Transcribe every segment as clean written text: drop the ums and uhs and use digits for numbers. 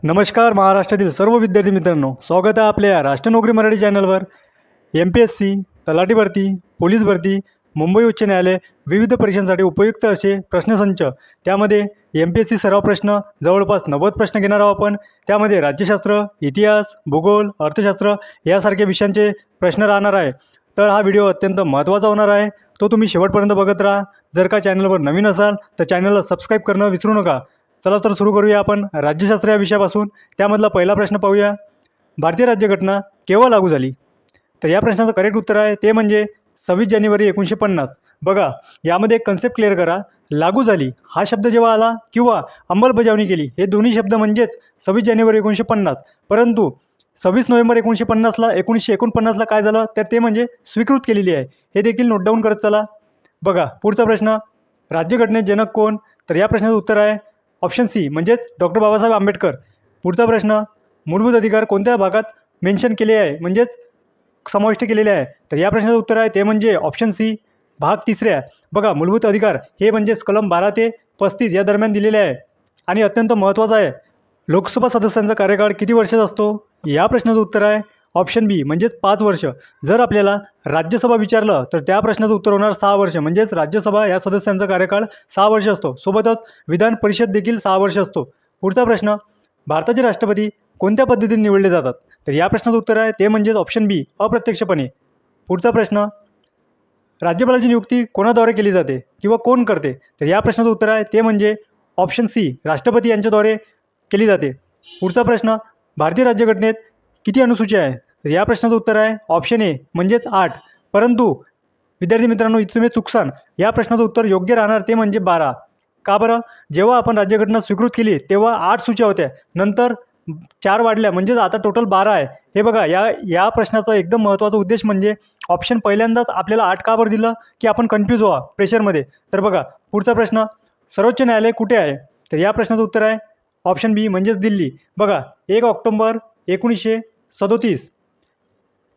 नमस्कार महाराष्ट्रातील सर्व विद्यार्थी मित्रांनो, स्वागत आहे आपल्या राष्ट्र नोकरी मराठी चॅनलवर. MPSC, तलाठी भरती, पोलीस भरती, मुंबई उच्च न्यायालय विविध परीक्षांसाठी उपयुक्त असे प्रश्नसंच. त्यामध्ये MPSC सराव प्रश्न जवळपास 90 प्रश्न घेणार आहोत आपण. त्यामध्ये राज्यशास्त्र, इतिहास, भूगोल, अर्थशास्त्र यासारख्या विषयांचे प्रश्न राहणार आहे. तर हा व्हिडिओ अत्यंत महत्त्वाचा होणार आहे, तो तुम्ही शेवटपर्यंत बघत राहा. जर का चॅनलवर नवीन असाल तर चॅनलला सबस्क्राईब करणं विसरू नका. चला तर सुरू करूया आपण राज्यशास्त्र या विषयापासून. त्यामधला पहिला प्रश्न पाहूया. भारतीय राज्यघटना केव्हा लागू झाली? तर या प्रश्नाचं करेक्ट उत्तर आहे ते म्हणजे 26 जानेवारी 1950. बघा, यामध्ये एक कन्सेप्ट क्लिअर करा. लागू झाली हा शब्द जेव्हा आला किंवा अंमलबजावणी केली, हे दोन्ही शब्द म्हणजेच 26 जानेवारी 1950. परंतु 26 नोव्हेंबर 1949ला काय झालं तर ते म्हणजे स्वीकृत केलेली आहे. हे देखील नोट डाऊन करत चला. बघा पुढचा प्रश्न, राज्यघटनेत जनक कोण? तर या प्रश्नाचं उत्तर आहे ऑप्शन सी म्हणजेच डॉक्टर बाबासाहेब आंबेडकर. पुढचा प्रश्न, मूलभूत अधिकार कोणत्या भागात मेन्शन केले आहे म्हणजेच समाविष्ट केलेले आहे? तर या प्रश्नाचं उत्तर आहे ते म्हणजे ऑप्शन सी भाग 3. बघा, मूलभूत अधिकार हे म्हणजेच कलम 12 ते 35 या दरम्यान दिलेले आहे. आणि अत्यंत महत्त्वाचं आहे, लोकसभा सदस्यांचा कार्यकाळ किती वर्षाचा असतो? या प्रश्नाचं उत्तर आहे ऑप्शन बी म्हणजेच 5 वर्ष. जर आपल्याला राज्यसभा विचारलं तर त्या प्रश्नाचं उत्तर होणार 6 वर्ष. म्हणजेच राज्यसभा या सदस्यांचा कार्यकाळ 6 वर्ष असतो. सोबतच विधान परिषद देखील 6 वर्ष असतो. पुढचा प्रश्न, भारताचे राष्ट्रपती कोणत्या पद्धतीने निवडले जातात? तर या प्रश्नाचं उत्तर आहे ते म्हणजेच ऑप्शन बी अप्रत्यक्षपणे. पुढचा प्रश्न, राज्यपालाची नियुक्ती कोणाद्वारे केली जाते किंवा कोण करते? तर या प्रश्नाचं उत्तर आहे ते म्हणजे ऑप्शन सी राष्ट्रपती यांच्याद्वारे केली जाते. पुढचा प्रश्न, भारतीय राज्यघटनेत किती अनुसूची आहे? तर या प्रश्नाचं उत्तर आहे ऑप्शन ए म्हणजेच 8. परंतु विद्यार्थी मित्रांनो, इथे तुम्ही चुकसान. या प्रश्नाचं उत्तर योग्य राहणार ते म्हणजे 12. का बरं? जेव्हा आपण राज्यघटना स्वीकृत केली तेव्हा 8 सूच्या होत्या, नंतर 4 वाढल्या, म्हणजेच आता टोटल 12 आहे. हे बघा, या प्रश्नाचा एकदम महत्त्वाचा उद्देश म्हणजे ऑप्शन पहिल्यांदाच आपल्याला 8 का बरं दिलं की आपण कन्फ्यूज व्हा प्रेशरमध्ये. तर बघा पुढचा प्रश्न, सर्वोच्च न्यायालय कुठे आहे? तर या प्रश्नाचं उत्तर आहे ऑप्शन बी म्हणजेच दिल्ली. बघा, 1 ऑक्टोबर 1937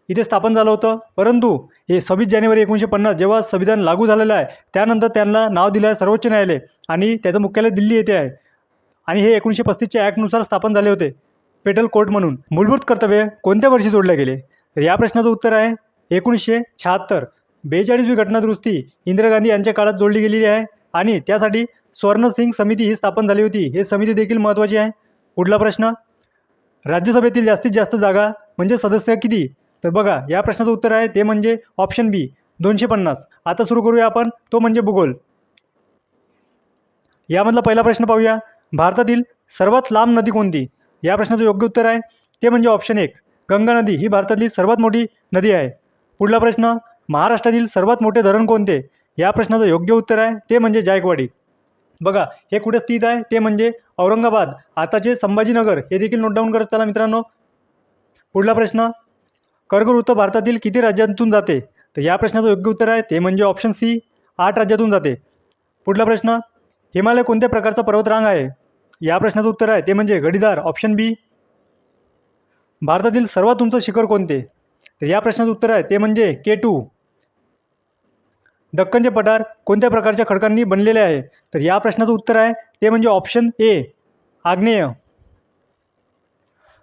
इथे स्थापन झालं होतं. परंतु हे 26 जानेवारी 1950 जेव्हा संविधान लागू झालेलं आहे त्यानंतर त्यांना नाव दिलं आहे सर्वोच्च न्यायालय आणि त्याचं मुख्यालय दिल्ली येथे आहे. आणि हे 1935च्या ॲक्टनुसार स्थापन झाले होते पेटल कोर्ट म्हणून. मूलभूत कर्तव्य कोणत्या वर्षी जोडले गेले? तर या प्रश्नाचं उत्तर आहे 1976. 42वी घटनादुरुस्ती इंदिरा गांधी यांच्या काळात जोडली गेलेली आहे आणि त्यासाठी स्वर्णसिंग समिती ही स्थापन झाली होती. हे समिती देखील महत्त्वाची आहे. पुढला प्रश्न, राज्यसभेतील जास्तीत जास्त जागा म्हणजे सदस्य किती? तर बघा, या प्रश्नाचं उत्तर आहे ते म्हणजे ऑप्शन बी 250. आता सुरू करूया आपण, तो म्हणजे भूगोल. यामधला पहिला प्रश्न पाहूया. भारतातील सर्वात लांब नदी कोणती? या प्रश्नाचं योग्य उत्तर आहे ते म्हणजे ऑप्शन 1 गंगा नदी ही भारतातली सर्वात मोठी नदी आहे. पुढला प्रश्न, महाराष्ट्रातील सर्वात मोठे धरण कोणते? या प्रश्नाचं योग्य उत्तर आहे ते म्हणजे जायकवाडी. बघा, हे कुठे स्थित आहे ते म्हणजे औरंगाबाद, आताचे संभाजीनगर. हे देखील नोट डाऊन करत चला मित्रांनो. पुढला प्रश्न, कर्कवृत्त भारतातील किती राज्यांतून जाते? तर या प्रश्नाचं योग्य उत्तर आहे ते म्हणजे ऑप्शन सी 8 राज्यातून जाते. पुढला प्रश्न, हिमालय कोणत्या प्रकारचा पर्वतरांग आहे? या प्रश्नाचं उत्तर आहे ते म्हणजे गडीदार, ऑप्शन बी. भारतातील सर्वात उंच शिखर कोणते? तर या प्रश्नाचं उत्तर आहे ते म्हणजे K2. दक्खनचे पठार कोणत्या प्रकारच्या खडकांनी बनलेले आहे? तर या प्रश्नाचं उत्तर आहे ते म्हणजे ऑप्शन ए आग्नेय.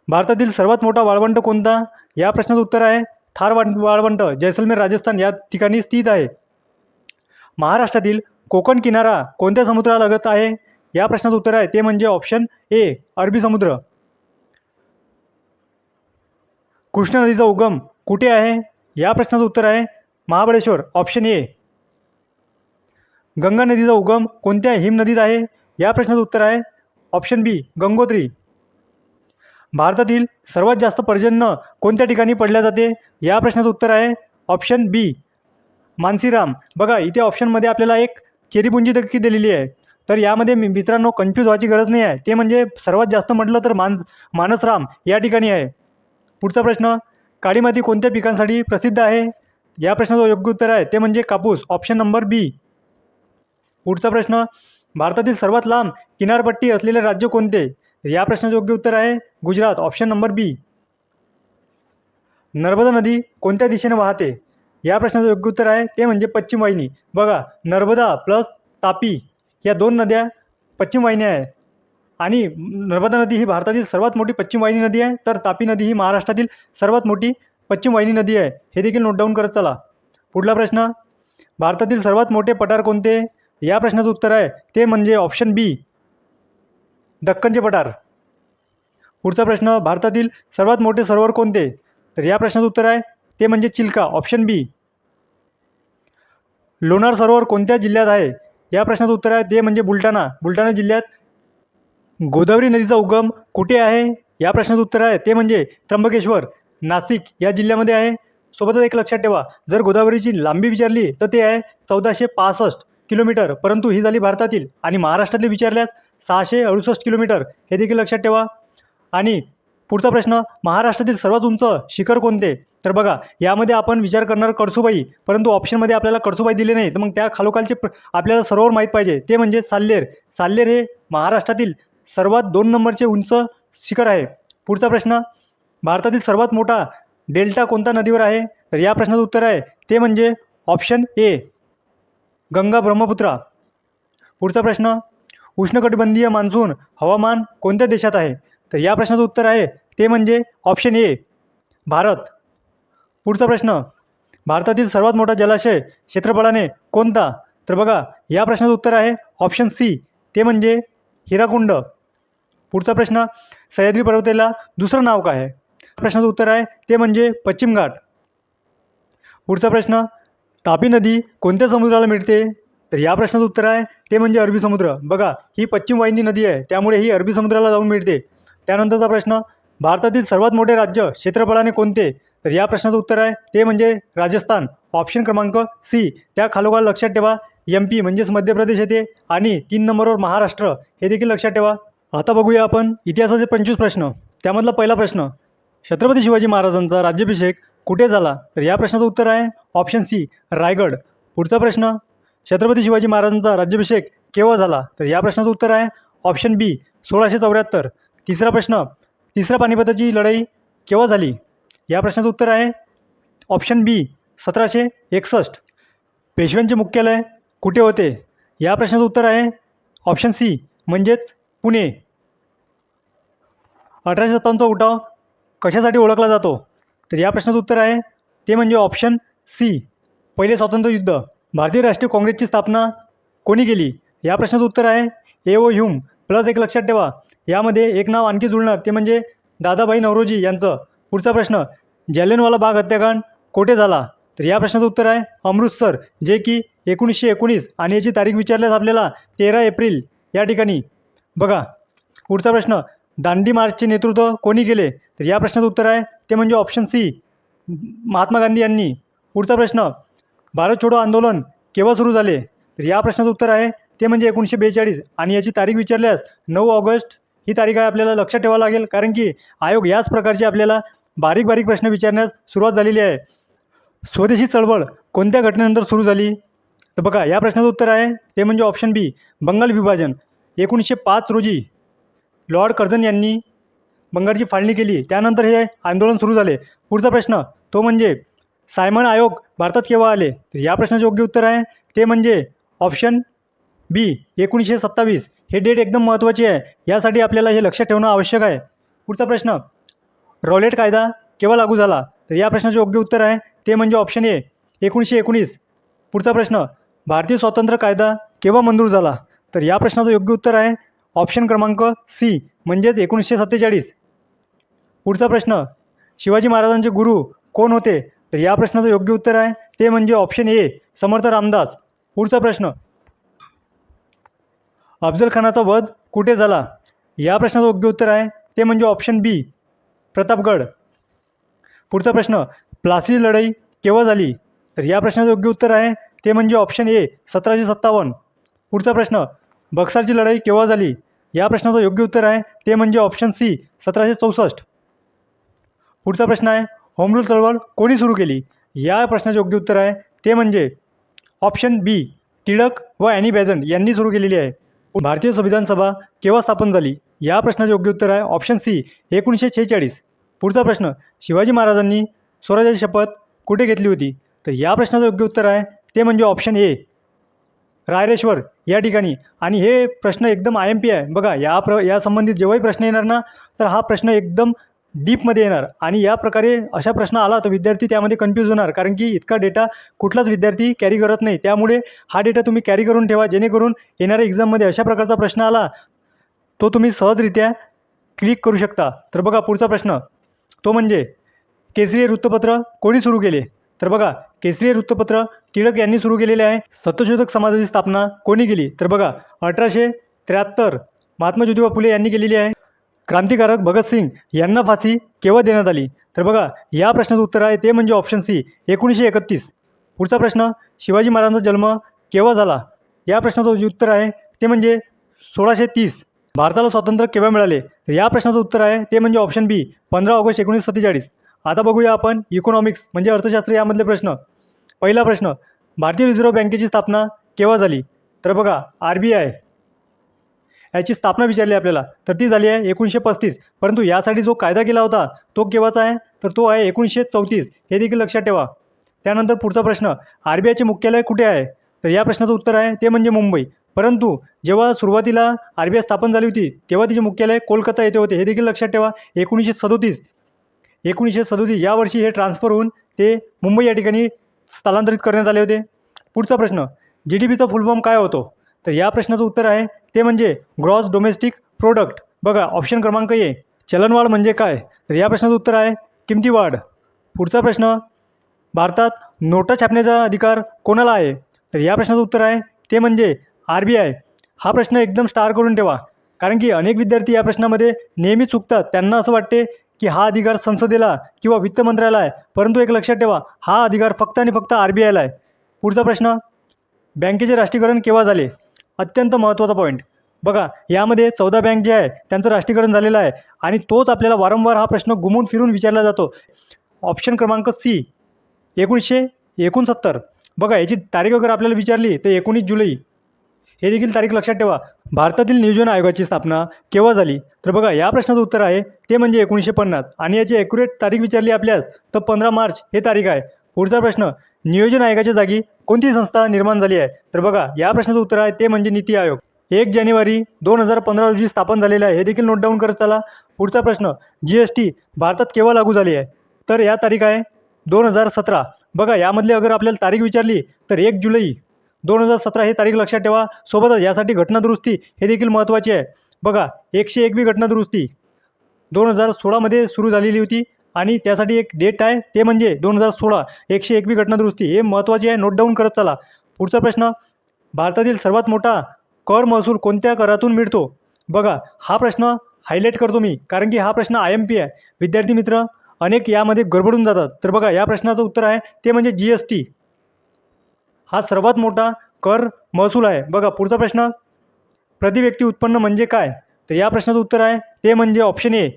भारतातील सर्वात मोठा वाळवंट कोणता? या प्रश्नाचं उत्तर आहे थार वाळवंट, जैसलमेर राजस्थान या ठिकाणी स्थित आहे. महाराष्ट्रातील कोकण किनारा कोणत्या समुद्रालगत आहे? या प्रश्नाचं उत्तर आहे ते म्हणजे ऑप्शन ए अरबी समुद्र. कृष्णा नदीचा उगम कुठे आहे? या प्रश्नाचं उत्तर आहे महाबळेश्वर, ऑप्शन ए. गंगा नदीचा उगम कोणत्या हिमनदीत आहे? या प्रश्नाचं उत्तर आहे ऑप्शन बी गंगोत्री. भारतातील सर्वात जास्त पर्जन्य कोणत्या ठिकाणी पडल्या जाते? या प्रश्नाचं उत्तर आहे ऑप्शन बी मानसीराम. बघा, इथे ऑप्शनमध्ये आपल्याला एक चेरीपुंजी देखील दिलेली आहे. तर यामध्ये मित्रांनो कन्फ्यूज व्हायची गरज नाही आहे. ते म्हणजे सर्वात जास्त म्हटलं तर मानसराम या ठिकाणी आहे. पुढचा प्रश्न, काळी माती कोणत्या पिकांसाठी प्रसिद्ध आहे? या प्रश्नाचं योग्य उत्तर आहे ते म्हणजे कापूस, ऑप्शन नंबर बी. पुढचा प्रश्न, भारतातील सर्वात लांब किनारपट्टी असलेले राज्य कोणते? या प्रश्नाचं योग्य उत्तर आहे गुजरात, ऑप्शन नंबर बी. नर्मदा नदी कोणत्या दिशेने वाहते? या प्रश्नाचं योग्य उत्तर आहे ते म्हणजे पश्चिम वाहिनी. बघा, नर्मदा प्लस तापी या 2 नद्या पश्चिम वाहिन्या आहे. आणि नर्मदा नदी ही भारतातील सर्वात मोठी पश्चिम वाहिनी नदी आहे, तर तापी नदी ही महाराष्ट्रातील सर्वात मोठी पश्चिम वाहिनी नदी आहे. हे देखील नोट डाऊन करत चला. पुढला प्रश्न, भारतातील सर्वात मोठे पठार कोणते? या प्रश्नाचं उत्तर आहे ते म्हणजे ऑप्शन बी, दक्खनचे पठार. पुढचा प्रश्न, भारतातील सर्वात मोठे सरोवर कोणते? तर या प्रश्नाचं उत्तर आहे ते म्हणजे चिल्का, ऑप्शन बी. लोणार सरोवर कोणत्या जिल्ह्यात आहे? या प्रश्नाचं उत्तर आहे ते म्हणजे बुलढाणा, बुलढाणा जिल्ह्यात. गोदावरी नदीचा उगम कुठे आहे? या प्रश्नाचं उत्तर आहे ते म्हणजे त्र्यंबकेश्वर, नाशिक या जिल्ह्यामध्ये आहे. सोबतच एक लक्षात ठेवा, जर गोदावरीची लांबी विचारली तर ते आहे 1465 किलोमीटर, परंतु ही झाली भारतातील. आणि महाराष्ट्रातली विचारल्यास 668 किलोमीटर, हे देखील लक्षात ठेवा. आणि पुढचा प्रश्न, महाराष्ट्रातील सर्वात उंच शिखर कोणते? तर बघा, यामध्ये आपण विचार करणार कळसुबाई, परंतु ऑप्शनमध्ये आपल्याला कळसुबाई दिले नाही, तर मग त्या खालोखालचे आपल्याला सरोवर माहीत पाहिजे, ते म्हणजे साल्हेर. साल्हेर हे महाराष्ट्रातील सर्वात 2 नंबरचे उंच शिखर आहे. पुढचा प्रश्न, भारतातील सर्वात मोठा डेल्टा कोणत्या नदीवर आहे? तर या प्रश्नाचं उत्तर आहे ते म्हणजे ऑप्शन ए, गंगा ब्रह्मपुत्रा. पुढचा प्रश्न, उष्णकटिबंधीय मान्सून हवामान कोणत्या देशात आहे? तर या प्रश्नाचं उत्तर आहे ते म्हणजे ऑप्शन ए, भारत. पुढचा प्रश्न, भारतातील सर्वात मोठा जलाशय क्षेत्रफळाने कोणता? तर बघा, या प्रश्नाचं उत्तर आहे ऑप्शन सी, ते म्हणजे हिराकुंड. पुढचा प्रश्न, सह्याद्री पर्वताला दुसरं नाव काय आहे? प्रश्नाचं उत्तर आहे ते म्हणजे पश्चिम घाट. पुढचा प्रश्न, तापी नदी कोणत्या समुद्राला मिळते? तर या प्रश्नाचं उत्तर आहे ते म्हणजे अरबी समुद्र. बघा, ही पश्चिम वाहिनी नदी आहे, त्यामुळे ही अरबी समुद्राला जाऊन मिळते. त्यानंतरचा प्रश्न, भारतातील सर्वात मोठे राज्य क्षेत्रफळाने कोणते? तर या प्रश्नाचं उत्तर आहे ते म्हणजे राजस्थान, ऑप्शन क्रमांक सी. त्या खालोखाल लक्षात ठेवा MP म्हणजेच मध्य प्रदेश येते आणि 3 नंबरवर महाराष्ट्र, हे देखील लक्षात ठेवा. आता बघूया आपण इतिहासाचे 25 प्रश्न. त्यामधला पहिला प्रश्न, छत्रपती शिवाजी महाराजांचा राज्याभिषेक कुठे झाला? तर या प्रश्नाचं उत्तर आहे ऑप्शन सी, रायगड. पुढचा प्रश्न, छत्रपती शिवाजी महाराजांचा राज्याभिषेक केव्हा झाला? तर या प्रश्नाचं उत्तर आहे ऑप्शन बी, 1674. तिसरा प्रश्न, तिसऱ्या पानिपताची लढाई केव्हा झाली? या प्रश्नाचं उत्तर आहे ऑप्शन बी, 1761. पेशव्यांचे मुख्यालय कुठे होते? या प्रश्नाचं उत्तर आहे ऑप्शन सी, म्हणजेच पुणे. 1857चा उठाव कशासाठी ओळखला जातो? तर या प्रश्नाचं उत्तर आहे ते म्हणजे ऑप्शन सी, पहिले स्वातंत्र्य युद्ध. भारतीय राष्ट्रीय काँग्रेसची स्थापना कोणी केली? या प्रश्नाचं उत्तर आहे A.O. ह्यूम. प्लस एक लक्षात ठेवा, यामध्ये एक नाव आणखी जुळणार, ते म्हणजे दादाभाई नौरोजी यांचं. पुढचा प्रश्न, जालियनवाला बाग हत्याकांड कोठे झाला? तर या प्रश्नाचं उत्तर आहे अमृतसर, जे की 1919, आणि याची तारीख विचारल्यास आपल्याला 13 एप्रिल या ठिकाणी. बघा, पुढचा प्रश्न, दांडी मार्चचे नेतृत्व कोणी केले? तर या प्रश्नाचं उत्तर आहे ते म्हणजे ऑप्शन सी, महात्मा गांधी यांनी. पुढचा प्रश्न, भारत छोडो आंदोलन केव्हा सुरू झाले? तर या प्रश्नाचं उत्तर आहे ते म्हणजे 1942, आणि याची तारीख विचारल्यास 9 ऑगस्ट ही तारीख आहे, आपल्याला लक्षात ठेवावं लागेल, कारण की आयोग याच प्रकारचे आपल्याला बारीक बारीक प्रश्न विचारण्यास सुरुवात झालेली आहे. स्वदेशी चळवळ कोणत्या घटनेनंतर सुरू झाली? तर बघा, या प्रश्नाचं उत्तर आहे ते म्हणजे ऑप्शन बी, बंगाल विभाजन. 1905 रोजी लॉर्ड कर्झन यांनी बंगालची फाळणी केली, त्यानंतर हे आंदोलन सुरू झाले. पुढचा प्रश्न, तो म्हणजे सायमन आयोग भारतात केव्हा आले? तर या प्रश्नाचे योग्य उत्तर आहे ते म्हणजे ऑप्शन बी, 1927. हे डेट एकदम महत्त्वाची आहे, यासाठी आपल्याला हे लक्षात ठेवणं आवश्यक आहे. पुढचा प्रश्न, रॉलेट कायदा केव्हा लागू झाला? तर या प्रश्नाचे योग्य उत्तर आहे ते म्हणजे ऑप्शन ए, 1919. पुढचा प्रश्न, भारतीय स्वातंत्र्य कायदा केव्हा मंजूर झाला? तर या प्रश्नाचं योग्य उत्तर आहे ऑप्शन क्रमांक सी, म्हणजेच 1947. पुढचा प्रश्न, शिवाजी महाराजांचे गुरु कोण होते? तर या प्रश्नाचं योग्य उत्तर आहे ते म्हणजे ऑप्शन ए, समर्थ रामदास. पुढचा प्रश्न, अफजल खानाचा वध कुठे झाला? या प्रश्नाचं योग्य उत्तर आहे ते म्हणजे ऑप्शन बी, प्रतापगड. पुढचा प्रश्न, प्लासीची लढाई केव्हा झाली? तर या प्रश्नाचं योग्य उत्तर आहे ते म्हणजे ऑप्शन ए, 1757. पुढचा प्रश्न, बक्सरची लढाई केव्हा झाली? या प्रश्नाचं योग्य उत्तर आहे ते म्हणजे ऑप्शन सी, 1764. पुढचा प्रश्न आहे, होम रूल चळवळ कोणी सुरू केली? या प्रश्नाचे योग्य उत्तर आहे ते म्हणजे ऑप्शन बी, टिळक व ॲनी बेझंट यांनी सुरू केलेली आहे. भारतीय संविधान सभा केव्हा स्थापन झाली? या प्रश्नाचे योग्य उत्तर आहे ऑप्शन सी, 1946. पुढचा प्रश्न, शिवाजी महाराजांनी स्वराज्याची शपथ कुठे घेतली होती? तर या प्रश्नाचं योग्य उत्तर आहे ते म्हणजे ऑप्शन ए, रायरेश्वर या ठिकाणी. आणि हे प्रश्न एकदम IMP आहे बघा. या संबंधित जेव्हाही प्रश्न येणार ना, तर हा प्रश्न एकदम डीपमध्ये येणार. आणि या प्रकारे अशा प्रश्न आला तर विद्यार्थी त्यामध्ये कन्फ्यूज होणार, कारण की इतका डेटा कुठलाच विद्यार्थी कॅरी करत नाही. त्यामुळे हा डेटा तुम्ही कॅरी करून ठेवा, जेणेकरून येणाऱ्या एक्झाममध्ये अशा प्रकारचा प्रश्न आला तो तुम्ही सहजरित्या क्लिक करू शकता. तर बघा पुढचा प्रश्न, तो म्हणजे केसरी वृत्तपत्र कोणी सुरू केले? तर बघा, केसरी वृत्तपत्र टिळक यांनी सुरू केलेले आहे. सत्यशोधक समाजाची स्थापना कोणी केली? तर बघा 1873 महात्मा ज्योतिबा फुले यांनी केलेली आहे. क्रांतिकारक भगतसिंग यांना फाशी केव्हा देण्यात आली? तर बघा या प्रश्नाचं उत्तर आहे ते म्हणजे ऑप्शन सी, 1931. पुढचा प्रश्न, शिवाजी महाराजांचा जन्म केव्हा झाला? या प्रश्नाचं जे उत्तर आहे ते म्हणजे 1630. भारताला स्वातंत्र्य केव्हा मिळाले? तर या प्रश्नाचं उत्तर आहे ते म्हणजे ऑप्शन बी, 15 ऑगस्ट 1947. आता बघूया आपण इकॉनॉमिक्स म्हणजे अर्थशास्त्र यामधले प्रश्न. पहिला प्रश्न, भारतीय रिझर्व्ह बँकेची स्थापना केव्हा झाली? तर बघा RBI याची स्थापना विचारली आपल्याला, तर ती झाली आहे 1935. परंतु यासाठी जो कायदा केला होता तो केव्हाचा आहे? तर तो आहे 1934. हे देखील लक्षात ठेवा. त्यानंतर पुढचा प्रश्न, RBIचे मुख्यालय कुठे आहे? तर या प्रश्नाचं उत्तर आहे ते म्हणजे मुंबई. परंतु जेव्हा सुरुवातीला RBI स्थापन झाली होती तेव्हा तिचे मुख्यालय कोलकाता येथे होते. हे देखील लक्षात ठेवा. 1937 या वर्षी हे ट्रान्सफर होऊन ते मुंबई या ठिकाणी स्थलांतरित करण्यात आले होते. पुढचा प्रश्न, GDPचा फुल फॉर्म काय होतो? तर या प्रश्नाचं उत्तर आहे ते म्हणजे ग्रॉस डोमेस्टिक प्रोडक्ट. बघा ऑप्शन क्रमांक ए, चलनवाढ म्हणजे काय? तर या प्रश्नाचं उत्तर आहे किमती वाढ. पुढचा प्रश्न, भारतात नोटा छापण्याचा अधिकार कोणाला आहे? तर या प्रश्नाचं उत्तर आहे ते म्हणजे RBI. हा प्रश्न एकदम स्टार करून ठेवा, कारण की अनेक विद्यार्थी या प्रश्नामध्ये नेहमी चुकतात. त्यांना असं वाटते की हा अधिकार संसदेला किंवा वित्त मंत्र्याला आहे, परंतु एक लक्षात ठेवा, हा अधिकार फक्त आणि फक्त RBIला आहे. पुढचा प्रश्न, बँकेचे राष्ट्रीयकरण केव्हा झाले? अत्यंत महत्त्वाचा पॉईंट. बघा यामध्ये 14 बँक जे आहे त्यांचं राष्ट्रीयकरण झालेलं आहे आणि तोच आपल्याला वारंवार हा प्रश्न घुमून फिरून विचारला जातो. ऑप्शन क्रमांक सी, 1969. बघा याची तारीख अगर आपल्याला विचारली तर 19 जुलै. हे देखील तारीख लक्षात ठेवा. भारतातील नियोजन आयोगाची स्थापना केव्हा झाली? तर बघा या प्रश्नाचं उत्तर आहे ते म्हणजे 1950. आणि याची ॲक्युरेट तारीख विचारली आपल्यास तर 15 मार्च हे तारीख आहे. पुढचा प्रश्न, नियोजन आयोगाच्या जागी कोणती संस्था निर्माण झाली आहे? तर बघा या प्रश्नाचं उत्तर आहे ते म्हणजे नीती आयोग. 1 जानेवारी 2015 रोजी स्थापन झालेलं आहे. हे देखील नोट डाऊन करत चला. पुढचा प्रश्न, GST भारतात केव्हा लागू झाली आहे? तर या तारीख आहे 2017. बघा यामधली अगर आपल्याला तारीख विचारली तर 1 जुलै 2017 हे तारीख लक्षात ठेवा. सोबतच यासाठी घटनादुरुस्ती हे देखील महत्त्वाची आहे. बघा 101वी घटनादुरुस्ती 2016मध्ये सुरू झालेली होती आणि त्यासाठी एक डेट आहे ते म्हणजे 2016. 101वी घटनादुरुस्ती हे महत्त्वाची आहे, नोट डाऊन करत चला. पुढचा प्रश्न, भारतातील सर्वात मोठा कर महसूल कोणत्या करातून मिळतो? बघा हा प्रश्न हायलाईट करतो मी, कारण की हा प्रश्न IMP आहे. विद्यार्थी मित्र अनेक यामध्ये गडबडून जातात. तर बघा या प्रश्नाचं उत्तर आहे ते म्हणजे GST. हा सर्वात मोठा कर महसूल आहे. बघा पुढचा प्रश्न, प्रति व्यक्ती उत्पन्न म्हणजे काय? तर या प्रश्नाचं उत्तर आहे ते म्हणजे ऑप्शन ए,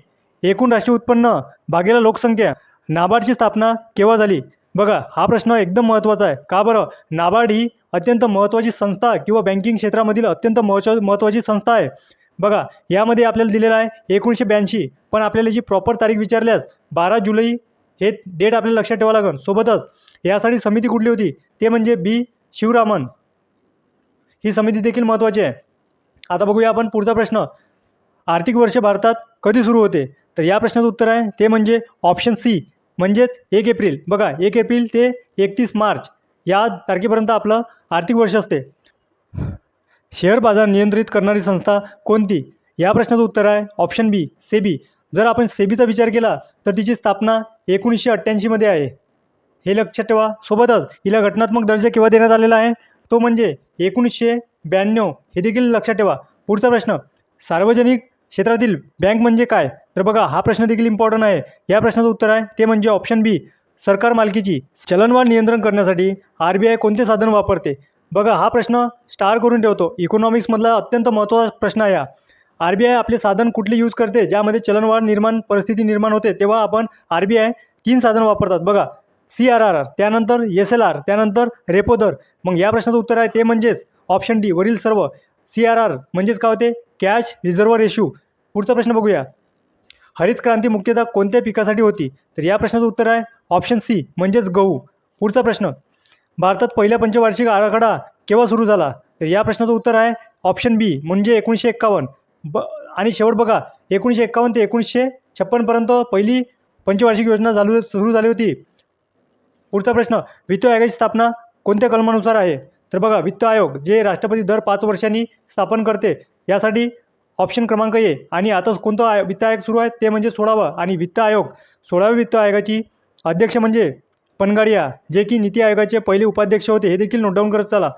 एकूण राष्ट्रीय उत्पन्न भागेला लोकसंख्या. नाबार्डची स्थापना केव्हा झाली? बघा हा प्रश्न एकदम महत्त्वाचा आहे. का बरं? नाबार्ड ही अत्यंत महत्त्वाची संस्था किंवा बँकिंग क्षेत्रामधील अत्यंत महत्त्वाची संस्था आहे. बघा यामध्ये आपल्याला दिलेलं आहे 1982, पण आपल्याला जी प्रॉपर तारीख विचारल्यास 12 जुलै हे डेट आपल्याला लक्षात ठेवावं लागेल. सोबतच यासाठी समिती कुठली होती ते म्हणजे B. शिवरामन. ही समिती देखील महत्त्वाची आहे. आता बघूया आपण पुढचा प्रश्न, आर्थिक वर्ष भारतात कधी सुरू होते? तर या प्रश्नाचं उत्तर आहे ते म्हणजे ऑप्शन सी, म्हणजेच 1 एप्रिल. बघा 1 एप्रिल ते 31 मार्च या तारखेपर्यंत आपलं आर्थिक वर्ष असते. शेअर बाजार नियंत्रित करणारी संस्था कोणती? या प्रश्नाचं उत्तर आहे ऑप्शन बी, सेबी. जर आपण सेबीचा विचार केला तर तिची स्थापना 1988मध्ये आहे. हे लक्षात ठेवा. सोबतच हिला घटनात्मक दर्जा केव्हा देण्यात आलेला आहे? तो म्हणजे 1992. हे देखील लक्षात ठेवा. पुढचा प्रश्न, सार्वजनिक क्षेत्रातील बँक म्हणजे काय? तर बघा हा प्रश्न देखील इम्पॉर्टंट आहे. या प्रश्नाचं उत्तर आहे ते म्हणजे ऑप्शन बी, सरकार मालकीची. चलनवाढ नियंत्रण करण्यासाठी RBI कोणते साधन वापरते? बघा हा प्रश्न स्टार करून ठेवतो. इकॉनॉमिक्समधला अत्यंत महत्त्वाचा प्रश्न आहे हा. RBI आपले साधन कुठले यूज करते ज्यामध्ये चलनवाढ परिस्थिती निर्माण होते? तेव्हा आपण RBI 3 साधन वापरतात. बघा CRR, त्यानंतर SLR, त्यानंतर रेपो दर. मग या प्रश्नाचं उत्तर आहे ते म्हणजेच ऑप्शन डी, वरील सर्व. CRR म्हणजेच काय होते? Cash reserve ratio. पुढचा प्रश्न बघूया, हरित क्रांती मुख्यतः कोणत्या पिकासाठी होती? तर या प्रश्नाचं उत्तर आहे ऑप्शन सी, म्हणजेच गहू. पुढचा प्रश्न, भारतात पहिला पंचवार्षिक आराखडा केव्हा सुरू झाला? तर या प्रश्नाचं उत्तर आहे ऑप्शन बी म्हणजे 1951. आणि शेवट बघा 1951 ते 1956पर्यंत पहिली पंचवार्षिक योजना सुरू झाली होती. पुढचा प्रश्न, वित्त आयोगाची स्थापना कोणत्या कलमानुसार आहे? तर बघा वित्त आयोग जे राष्ट्रपती दर 5 वर्षांनी स्थापन करते यासाठी ऑप्शन क्रमांक ए. आणि आता कोणतं वित्त आयोग सुरू आहे ते म्हणजे 16वा. आणि वित्त आयोग 16व्या वित्त आयोगाची अध्यक्ष म्हणजे पनगाडिया जे की नीती आयोगाचे पहिले उपाध्यक्ष होते, हे देखील नोट डाऊन करत चला.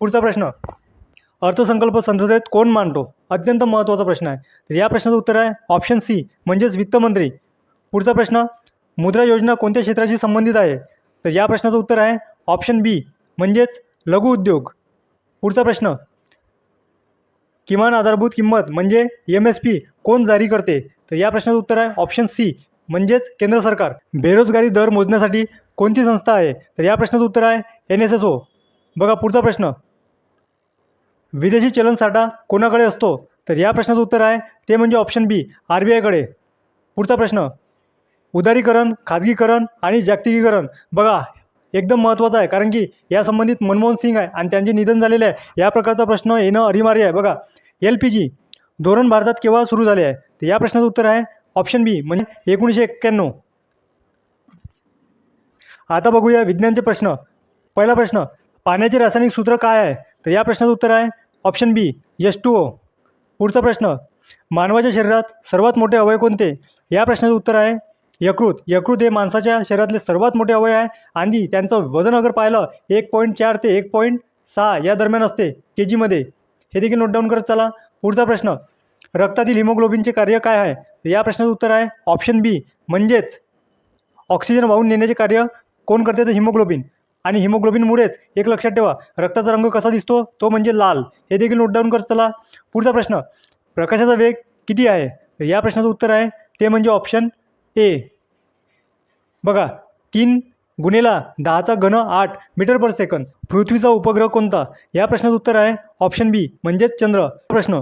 पुढचा प्रश्न, अर्थसंकल्प संसदेत कोण मांडतो? अत्यंत महत्त्वाचा प्रश्न आहे. तर या प्रश्नाचं उत्तर आहे ऑप्शन सी म्हणजेच वित्तमंत्री. पुढचा प्रश्न, मुद्रा योजना कोणत्या क्षेत्राशी संबंधित आहे? तर या प्रश्नाचं उत्तर आहे ऑप्शन बी म्हणजेच लघु उद्योग. पुढचा प्रश्न, किमान आधारभूत किंमत म्हणजे MSP कोण जारी करते? तर या प्रश्नाचं उत्तर आहे ऑप्शन सी म्हणजेच केंद्र सरकार. बेरोजगारी दर मोजण्यासाठी कोणती संस्था आहे? तर या प्रश्नाचं उत्तर आहे NSSO. बघा पुढचा प्रश्न, विदेशी चलन साठा कोणाकडे असतो? तर या प्रश्नाचं उत्तर आहे ते म्हणजे ऑप्शन बी RBIकडे. पुढचा प्रश्न, उदारीकरण, खाजगीकरण आणि जागतिकीकरण. बघा एकदम महत्त्वाचा आहे कारण की या संबंधित मनमोहन सिंग आहे आणि त्यांचे निधन झालेले आहे. या प्रकारचा प्रश्न येणं अनिवार्य आहे. बघा LPG धोरण भारतात केव्हा सुरू झाले आहे? तर या प्रश्नाचं उत्तर आहे ऑप्शन बी म्हणजे 1991. आता बघूया विज्ञानचे प्रश्न. पहिला प्रश्न, पाण्याचे रासायनिक सूत्र काय आहे? तर या प्रश्नाचं उत्तर आहे ऑप्शन बी H2O. पुढचा प्रश्न, मानवाच्या शरीरात सर्वात मोठे अवयव कोणते? या प्रश्नाचं उत्तर आहे यकृत. यकृत हे माणसाच्या शरीरातले सर्वात मोठे अवयव आहे आणि त्यांचं वजन अगर पाहिलं 1.4 ते 1.6 या दरम्यान असते kgमध्ये. हे देखील नोट डाऊन करत चला. पुढचा प्रश्न, रक्तातील हिमोग्लोबिनचे कार्य काय आहे? तर या प्रश्नाचं उत्तर आहे ऑप्शन बी म्हणजेच ऑक्सिजन वाहून नेण्याचे कार्य कोण करते? तर हिमोग्लोबिन. आणि हिमोग्लोबिनमुळेच एक लक्षात ठेवा रक्ताचा रंग कसा दिसतो तो म्हणजे लाल. हे देखील नोट डाऊन करत चला. पुढचा प्रश्न, प्रकाशाचा वेग किती आहे? तर या प्रश्नाचं उत्तर आहे ते म्हणजे ऑप्शन ए. बघा 3 × 10⁸ मीटर पर सेकंद. पृथ्वीचा उपग्रह कोणता? या प्रश्नाचं उत्तर आहे ऑप्शन बी म्हणजेच चंद्र. प्रश्न,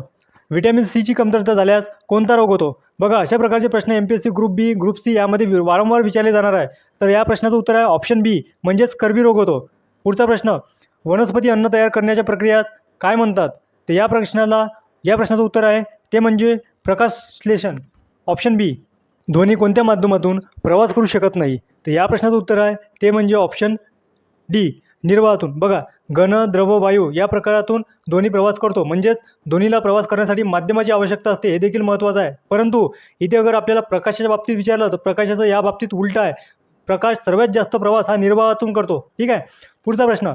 व्हिटॅमिन सीची कमतरता झाल्यास कोणता रोग होतो? बघा अशा प्रकारचे प्रश्न MPSC ग्रुप बी ग्रुप सी यामध्ये वारंवार विचारले जाणार आहे. तर या प्रश्नाचं उत्तर आहे ऑप्शन बी म्हणजेच स्कर्वी रोग होतो. पुढचा प्रश्न, वनस्पती अन्न तयार करण्याच्या प्रक्रियात काय म्हणतात? तर या प्रश्नाचं उत्तर आहे ते म्हणजे प्रकाशसंश्लेषण. ऑप्शन बी. ध्वनी कोणत्या माध्यमातून प्रवास करू शकत नाही? तर या प्रश्नाचं उत्तर आहे ते म्हणजे ऑप्शन डी निर्वाहातून. बघा घन, द्रव, वायू या प्रकारातून ध्वनी प्रवास करतो म्हणजेच ध्वनीला प्रवास करण्यासाठी माध्यमाची आवश्यकता असते. हे देखील महत्त्वाचं आहे. परंतु इथे अगर आपल्याला प्रकाशाच्या बाबतीत विचारलं तर प्रकाशाचं या बाबतीत उलट आहे. प्रकाश सर्वात जास्त प्रवास हा निर्वाहातून करतो. ठीक आहे. पुढचा प्रश्न,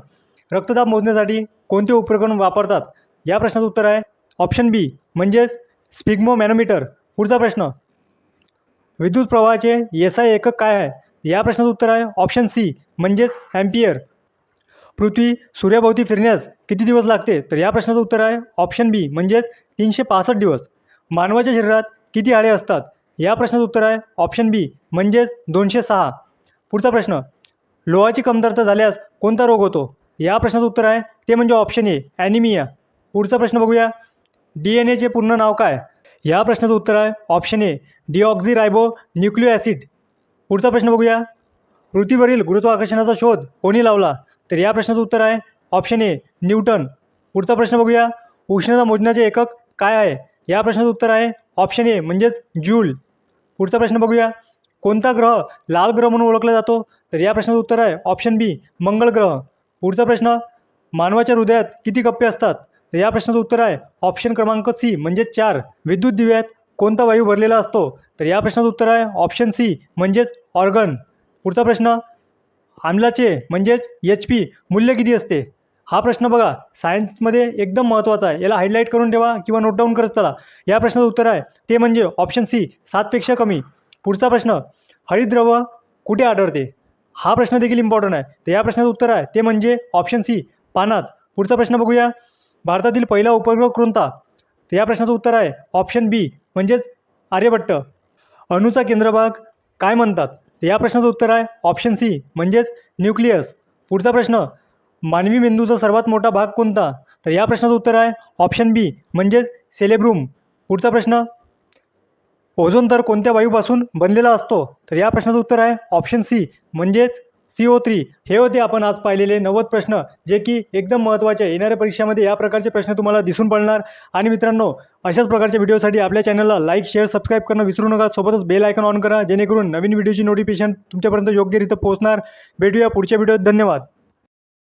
रक्तदाब मोजण्यासाठी कोणते उपकरण वापरतात? या प्रश्नाचं उत्तर आहे ऑप्शन बी म्हणजेच स्पिग्मोमॅनोमीटर. पुढचा प्रश्न, विद्युत प्रवाहाचे SI एकक काय आहे? या प्रश्नाचं उत्तर आहे ऑप्शन सी म्हणजेच ॲम्पियर. पृथ्वी सूर्याभोवती फिरण्यास किती दिवस लागते? तर या प्रश्नाचं उत्तर आहे ऑप्शन बी म्हणजेच 365 दिवस. मानवाच्या शरीरात किती हाडे असतात? या प्रश्नाचं उत्तर आहे ऑप्शन बी म्हणजेच 206. पुढचा प्रश्न, लोहाची कमतरता झाल्यास कोणता रोग होतो? या प्रश्नाचं उत्तर आहे ते म्हणजे ऑप्शन ए ॲनिमिया. पुढचा प्रश्न बघूया, DNA पूर्ण नाव काय? या प्रश्नाचं उत्तर आहे ऑप्शन ए डिऑक्झिरायबो न्यूक्लिओ ॲसिड. पुढचा प्रश्न बघूया, पृथ्वीवरील गुरुत्वाकर्षणाचा शोध कोणी लावला? तर या प्रश्नाचं उत्तर आहे ऑप्शन ए न्यूटन. पुढचा प्रश्न बघूया, उष्णता मोजण्याचे एकक काय आहे? या प्रश्नाचं उत्तर आहे ऑप्शन ए म्हणजेच जूल. पुढचा प्रश्न बघूया, कोणता ग्रह लाल ग्रह म्हणून ओळखला जातो? तर या प्रश्नाचं उत्तर आहे ऑप्शन बी मंगळ ग्रह. पुढचा प्रश्न, मानवाच्या हृदयात किती कप्पे असतात? तर या प्रश्नाचं उत्तर आहे ऑप्शन क्रमांक सी म्हणजेच 4. विद्युत दिव्यात कोणता वायू भरलेला असतो? तर या प्रश्नाचं उत्तर आहे ऑप्शन सी म्हणजेच ऑर्गन. पुढचा प्रश्न, आम्लाचे म्हणजेच HP मूल्य किती असते? हा प्रश्न बघा सायन्समध्ये एकदम महत्त्वाचा आहे. याला हायलाईट करून ठेवा किंवा नोट डाऊन करत चला. या प्रश्नाचं उत्तर आहे ते म्हणजे ऑप्शन सी 7पेक्षा कमी. पुढचा प्रश्न, हरितद्रव कुठे आढळते? हा प्रश्न देखील इम्पॉर्टंट आहे. तर या प्रश्नाचं उत्तर आहे ते म्हणजे ऑप्शन सी पानात. पुढचा प्रश्न बघूया, भारतातील पहिला उपग्रह कोणता? तर या प्रश्नाचं उत्तर आहे ऑप्शन बी म्हणजेच आर्यभट्ट. अणूचा केंद्रभाग काय म्हणतात? तर या प्रश्नाचं उत्तर आहे ऑप्शन सी म्हणजेच न्यूक्लियस. पुढचा प्रश्न, मानवी मेंदूचा सर्वात मोठा भाग कोणता? तर या प्रश्नाचं उत्तर आहे ऑप्शन बी म्हणजेच सेलेब्रूम. पुढचा प्रश्न, ओझोन थर कोणत्या वायूपासून बनलेला असतो? तर या प्रश्नाचं उत्तर आहे ऑप्शन सी म्हणजेच CO3 हे होते आपण आज पाहिलेले 90 प्रश्न, जे की एकदम महत्त्वाचे आहे. येणाऱ्या परीक्षामध्ये या प्रकारचे प्रश्न तुम्हाला दिसून पडणार. आणि मित्रांनो, अशाच प्रकारच्या व्हिडिओसाठी आपल्या चॅनलला लाईक, शेअर, सबस्क्राईब करणं विसरू नका. सोबतच बेल आयकॉन ऑन करा, जेणेकरून नवीन व्हिडिओची नोटिफिकेशन तुमच्यापर्यंत योग्यरित्या पोहोचणार. भेटूया पुढच्या व्हिडिओत. धन्यवाद.